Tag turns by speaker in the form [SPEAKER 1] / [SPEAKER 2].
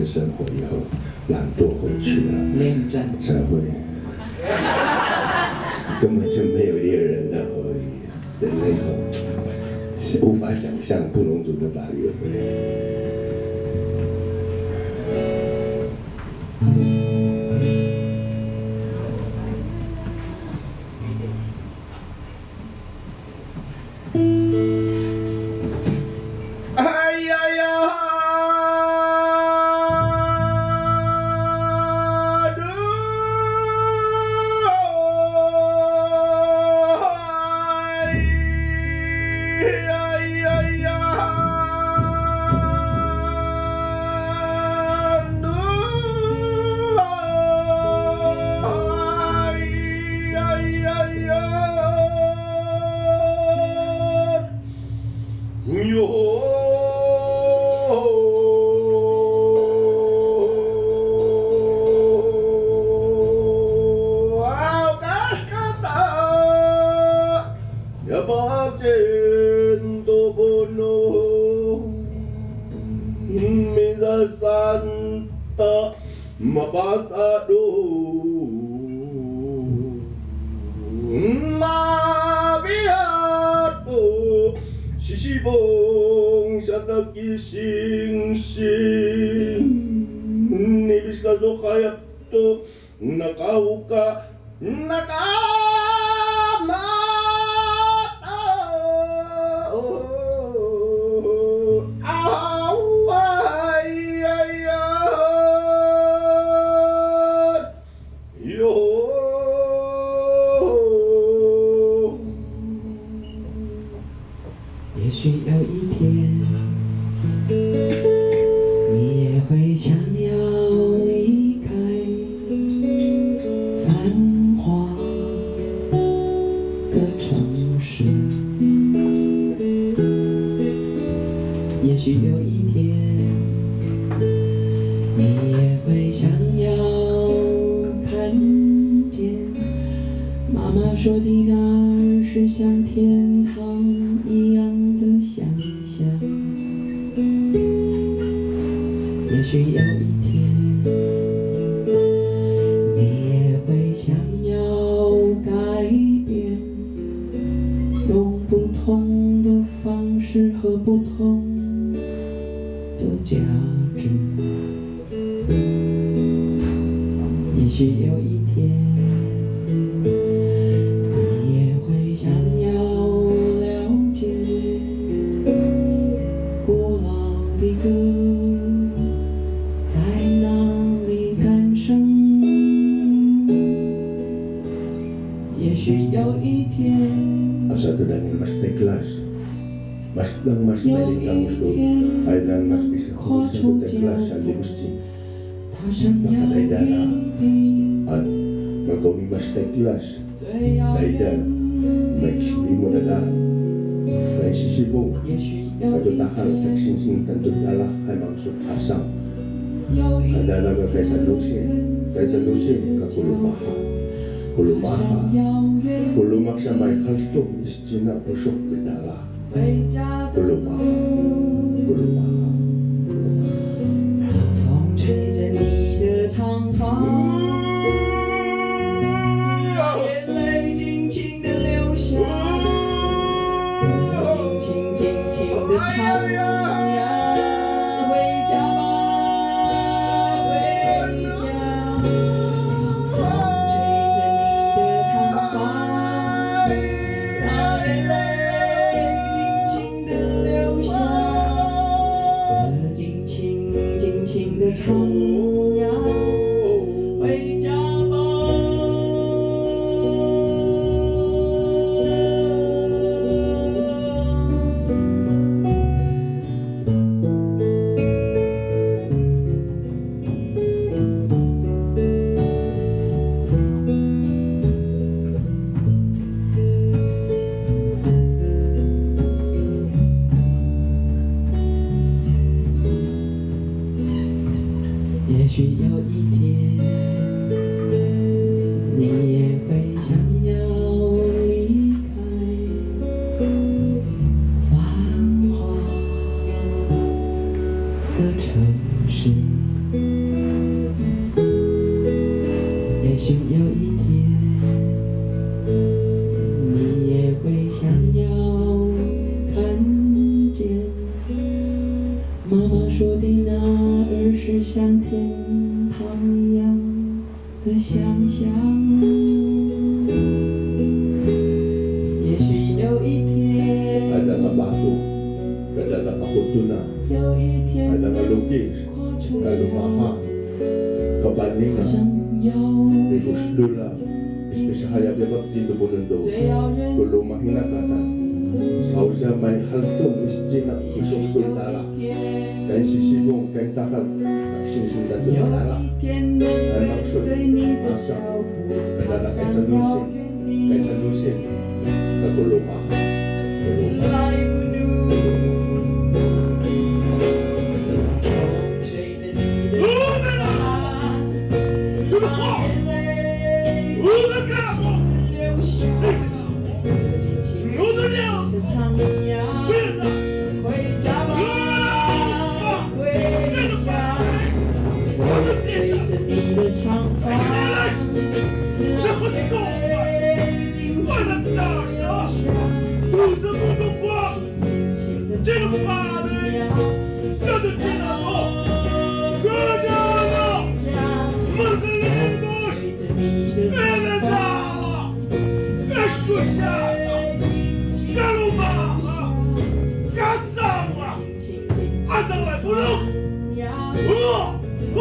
[SPEAKER 1] 生活以后，懒惰回去了，才会根本就没有猎人的那种无法想象布农族的大约会。 Santa Mapasado Maviato Shishibong Shataki Sing Sing Nibiska Zohayato Nakauka Nakama也许有一天，你也会想要离开繁华的城市。也许有一天，你也会想要看见妈妈说的那儿是像天堂一样。 也许有一天，你也会想要改变，用不同的方式和不同的价值。也许有一天，你也会想要了解古老的歌。 Asal tudangin mas teklas, mas lang mas meling kamus do, ay lang mas bisa kamus do teklas sa limusti. Nakadaydana at magkawin mas teklas, daydan, may kisbi mo na lang, may sisibong, katutahal taksinsing tantudalak ay maksud asam. Kadalaga kaysa lusin kakulumaha. Kulumaha, kulumak sa may kalto, istina pusok bidala. Kulumaha, kulumaha, kulumaha. 风吹着你的长发，眼泪轻轻地流下，轻轻轻轻地唱呀。 唱呀，回家吧。也许有一天，你也会想要离开繁华的城市。也许有一天，你也会想要看见妈妈说的那儿是像天堂一样的想象。也许有一天，
[SPEAKER 2] ada nga bato, ada nga kakutuna,
[SPEAKER 1] 有一天
[SPEAKER 2] ada nga lugis,
[SPEAKER 1] 跨出
[SPEAKER 2] kalumaha,
[SPEAKER 1] 我
[SPEAKER 2] kabaninga,
[SPEAKER 1] 想要
[SPEAKER 2] bihusdula, espesahaya bibat dito bunundo,
[SPEAKER 1] 最遥远
[SPEAKER 2] kulumahinakatan, sausa may halsum isjina
[SPEAKER 1] 也许
[SPEAKER 2] usok
[SPEAKER 1] 有
[SPEAKER 2] dulala,
[SPEAKER 1] 一天，
[SPEAKER 2] kain sisibong, kain takal, sinsundan
[SPEAKER 1] 有
[SPEAKER 2] dulala,
[SPEAKER 1] 一天能跟随你的脚步，
[SPEAKER 2] kadala
[SPEAKER 1] 好
[SPEAKER 2] kay
[SPEAKER 1] 像
[SPEAKER 2] San
[SPEAKER 1] 遥
[SPEAKER 2] Lucy,
[SPEAKER 1] 远
[SPEAKER 2] kay
[SPEAKER 1] 的
[SPEAKER 2] San Lucy, kakulumaha, kulumaha.
[SPEAKER 1] 来不及。吹着你的发，把眼泪流下，刻进青春的长牙。回家吧，回家。吹着你的长发，让眼泪尽情地流下。
[SPEAKER 3] 肚子不能光，这个妈的，这就这样弄，哥哥，我的脸都是别人大了，别说瞎了，干了嘛了，干啥了，俺上来不弄，快！